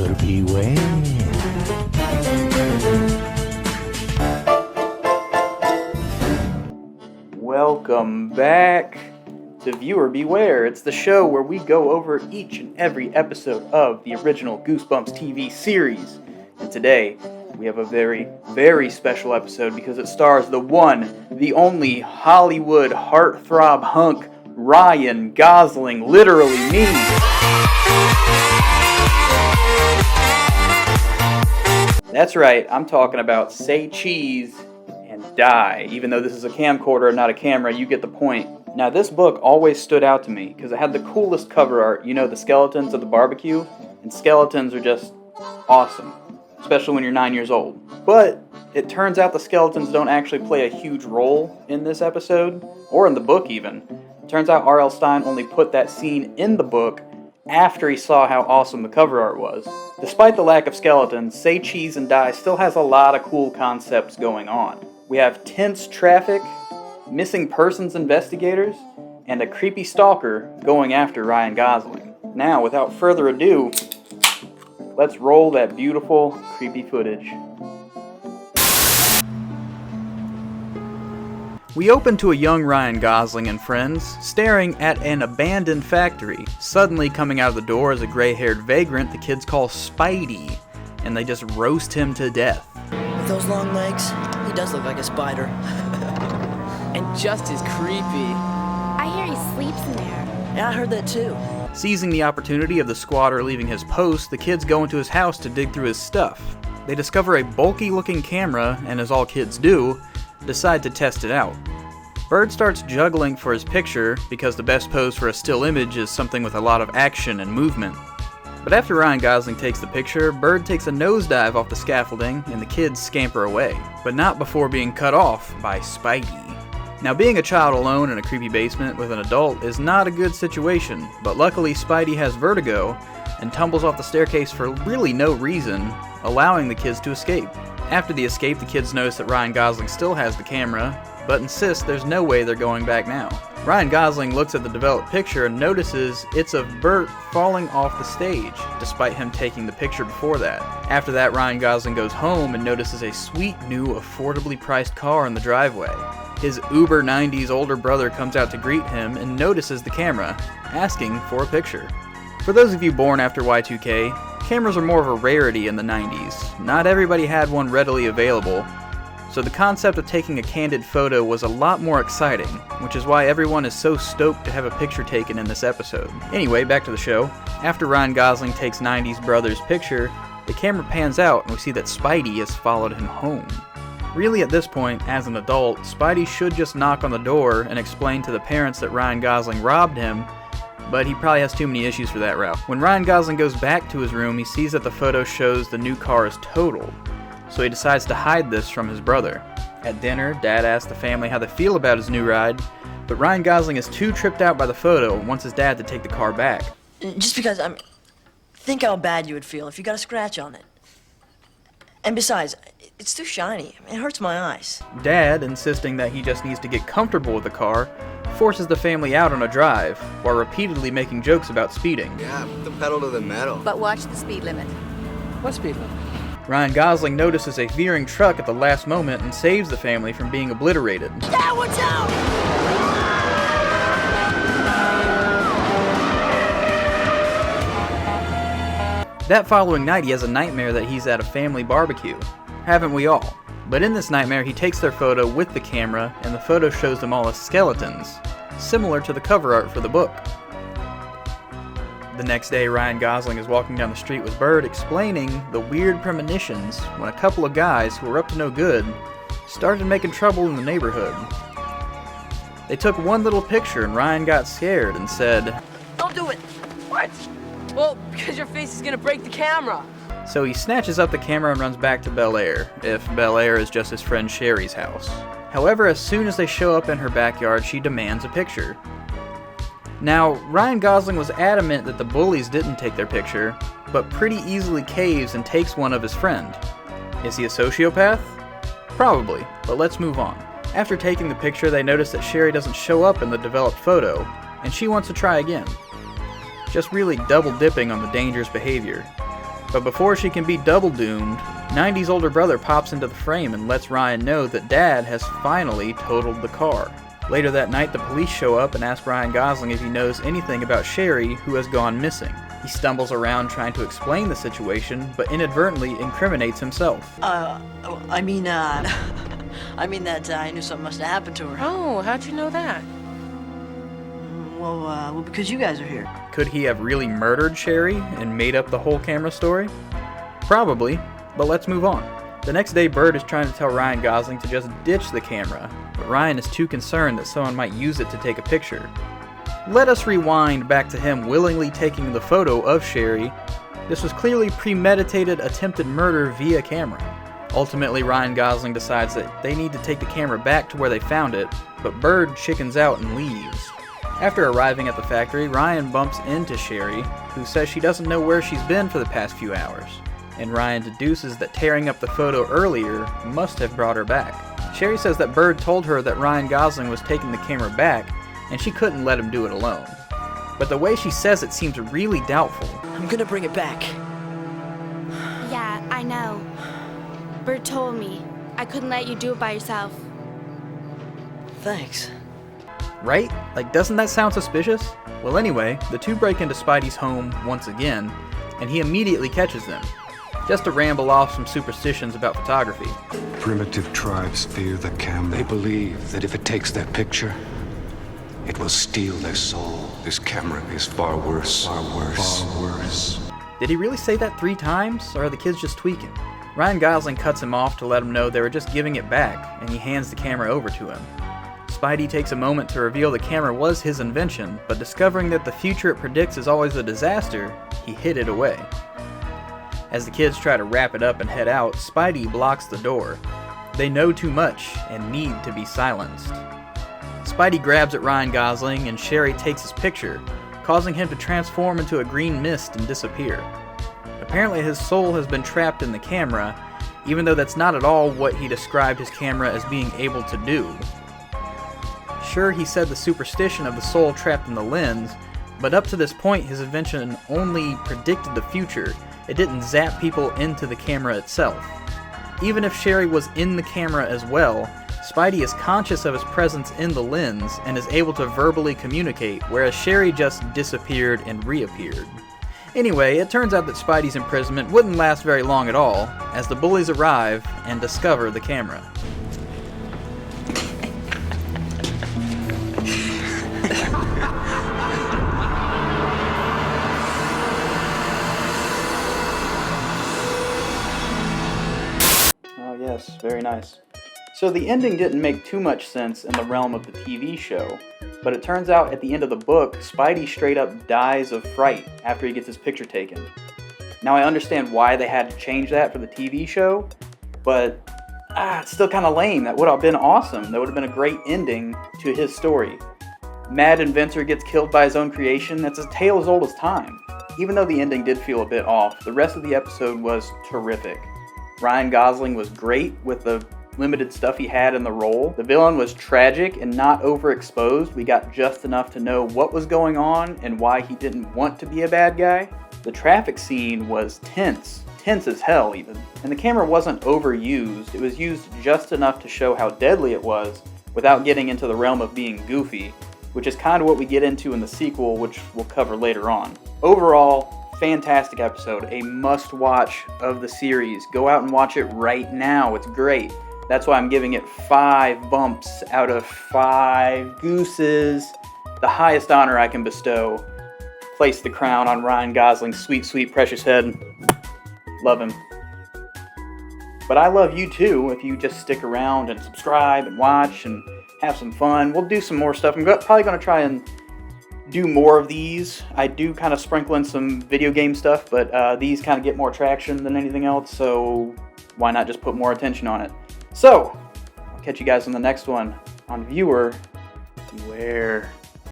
Viewer beware. Welcome back to Viewer Beware. It's the show where we go over each and every episode of the original Goosebumps TV series. And today, we have a very, very special episode because it stars the one, the only Hollywood heartthrob hunk, Ryan Gosling, literally me. That's right, I'm talking about Say Cheese and Die. Even though this is a camcorder and not a camera, you get the point. Now, this book always stood out to me because it had the coolest cover art. You know, the skeletons at the barbecue? And skeletons are just awesome, especially when you're 9 years old. But it turns out the skeletons don't actually play a huge role in this episode, or in the book even. It turns out R.L. Stine only put that scene in the book after he saw how awesome the cover art was. Despite the lack of skeletons, Say Cheese and Die still has a lot of cool concepts going on. We have tense traffic, missing persons investigators, and a creepy stalker going after Ryan Gosling. Now, without further ado, let's roll that beautiful, creepy footage. We open to a young Ryan Gosling and friends staring at an abandoned factory. Suddenly coming out of the door is a gray-haired vagrant the kids call Spidey, and they just roast him to death. With those long legs, he does look like a spider. And just as creepy. I hear he sleeps in there. Yeah, I heard that too. Seizing the opportunity of the squatter leaving his post, the kids go into his house to dig through his stuff. They discover a bulky-looking camera, and as all kids do, decide to test it out. Bird starts juggling for his picture because the best pose for a still image is something with a lot of action and movement. But after Ryan Gosling takes the picture, Bird takes a nosedive off the scaffolding and the kids scamper away, but not before being cut off by Spidey. Now, being a child alone in a creepy basement with an adult is not a good situation, but luckily Spidey has vertigo and tumbles off the staircase for really no reason, allowing the kids to escape. After the escape, the kids notice that Ryan Gosling still has the camera, but insist there's no way they're going back now. Ryan Gosling looks at the developed picture and notices it's of Bert falling off the stage, despite him taking the picture before that. After that, Ryan Gosling goes home and notices a sweet new affordably priced car in the driveway. His uber 90s older brother comes out to greet him and notices the camera, asking for a picture. For those of you born after Y2K, cameras are more of a rarity in the 90s. Not everybody had one readily available, so the concept of taking a candid photo was a lot more exciting, which is why everyone is so stoked to have a picture taken in this episode. Anyway, back to the show. After Ryan Gosling takes 90s brother's picture, the camera pans out and we see that Spidey has followed him home. Really, at this point, as an adult, Spidey should just knock on the door and explain to the parents that Ryan Gosling robbed him, but he probably has too many issues for that route. When Ryan Gosling goes back to his room, he sees that the photo shows the new car is totaled, so he decides to hide this from his brother. At dinner, Dad asks the family how they feel about his new ride, but Ryan Gosling is too tripped out by the photo and wants his dad to take the car back. Just because, think how bad you would feel if you got a scratch on it. And besides, it's too shiny. It hurts my eyes. Dad, insisting that he just needs to get comfortable with the car, forces the family out on a drive, while repeatedly making jokes about speeding. Yeah, put the pedal to the metal. But watch the speed limit. What speed limit? Ryan Gosling notices a veering truck at the last moment and saves the family from being obliterated. Dad, watch out! That following night, he has a nightmare that he's at a family barbecue. Haven't we all? But in this nightmare, he takes their photo with the camera, and the photo shows them all as skeletons, similar to the cover art for the book. The next day, Ryan Gosling is walking down the street with Bird, explaining the weird premonitions when a couple of guys who were up to no good started making trouble in the neighborhood. They took one little picture, and Ryan got scared and said, Don't do it! What? Well, because your face is gonna break the camera. So he snatches up the camera and runs back to Bel Air, if Bel Air is just his friend Sherry's house. However, as soon as they show up in her backyard, she demands a picture. Now, Ryan Gosling was adamant that the bullies didn't take their picture, but pretty easily caves and takes one of his friend. Is he a sociopath? Probably, but let's move on. After taking the picture, they notice that Sherry doesn't show up in the developed photo, and she wants to try again. Just really double dipping on the dangerous behavior. But before she can be double doomed, 90's older brother pops into the frame and lets Ryan know that Dad has finally totaled the car. Later that night, the police show up and ask Ryan Gosling if he knows anything about Sherry, who has gone missing. He stumbles around trying to explain the situation, but inadvertently incriminates himself. I mean that I knew something must have happened to her. Oh, how'd you know that? Well, because you guys are here. Could he have really murdered Sherry and made up the whole camera story? Probably, but let's move on. The next day, Bird is trying to tell Ryan Gosling to just ditch the camera, but Ryan is too concerned that someone might use it to take a picture. Let us rewind back to him willingly taking the photo of Sherry. This was clearly premeditated attempted murder via camera. Ultimately, Ryan Gosling decides that they need to take the camera back to where they found it, but Bird chickens out and leaves. After arriving at the factory, Ryan bumps into Sherry, who says she doesn't know where she's been for the past few hours, and Ryan deduces that tearing up the photo earlier must have brought her back. Sherry says that Bird told her that Ryan Gosling was taking the camera back, and she couldn't let him do it alone. But the way she says it seems really doubtful. I'm gonna bring it back. Yeah, I know. Bert told me. I couldn't let you do it by yourself. Thanks. Right? Like, doesn't that sound suspicious? Well, anyway, the two break into Spidey's home once again, and he immediately catches them, just to ramble off some superstitions about photography. Primitive tribes fear the camera. They believe that if it takes their picture, it will steal their soul. This camera is far worse. Far worse. Far worse. Did he really say that 3 times, or are the kids just tweaking? Ryan Gosling cuts him off to let him know they were just giving it back, and he hands the camera over to him. Spidey takes a moment to reveal the camera was his invention, but discovering that the future it predicts is always a disaster, he hid it away. As the kids try to wrap it up and head out, Spidey blocks the door. They know too much and need to be silenced. Spidey grabs at Ryan Gosling and Sherry takes his picture, causing him to transform into a green mist and disappear. Apparently his soul has been trapped in the camera, even though that's not at all what he described his camera as being able to do. Sure, he said the superstition of the soul trapped in the lens, but up to this point his invention only predicted the future. It didn't zap people into the camera itself. Even if Sherry was in the camera as well, Spidey is conscious of his presence in the lens and is able to verbally communicate, whereas Sherry just disappeared and reappeared. Anyway, it turns out that Spidey's imprisonment wouldn't last very long at all, as the bullies arrive and discover the camera. Oh yes, very nice. So the ending didn't make too much sense in the realm of the TV show, but it turns out at the end of the book, Spidey straight up dies of fright after he gets his picture taken. Now I understand why they had to change that for the TV show, but it's still kind of lame. That would have been awesome. That would have been a great ending to his story. Mad inventor gets killed by his own creation. That's a tale as old as time. Even though the ending did feel a bit off, the rest of the episode was terrific. Ryan Gosling was great with the limited stuff he had in the role. The villain was tragic and not overexposed. We got just enough to know what was going on and why he didn't want to be a bad guy. The traffic scene was tense as hell even. And the camera wasn't overused. It was used just enough to show how deadly it was without getting into the realm of being goofy, which is kind of what we get into in the sequel, which we'll cover later on. Overall, fantastic episode, a must-watch of the series. Go out and watch it right now, it's great. That's why I'm giving it 5 bumps out of 5 gooses. The highest honor I can bestow. Place the crown on Ryan Gosling's sweet, sweet, precious head. Love him. But I love you too, if you just stick around and subscribe and watch and have some fun. We'll do some more stuff. I'm probably going to try and do more of these. I do kind of sprinkle in some video game stuff, but these kind of get more traction than anything else, so why not just put more attention on it? So, I'll catch you guys on the next one on Viewer Beware.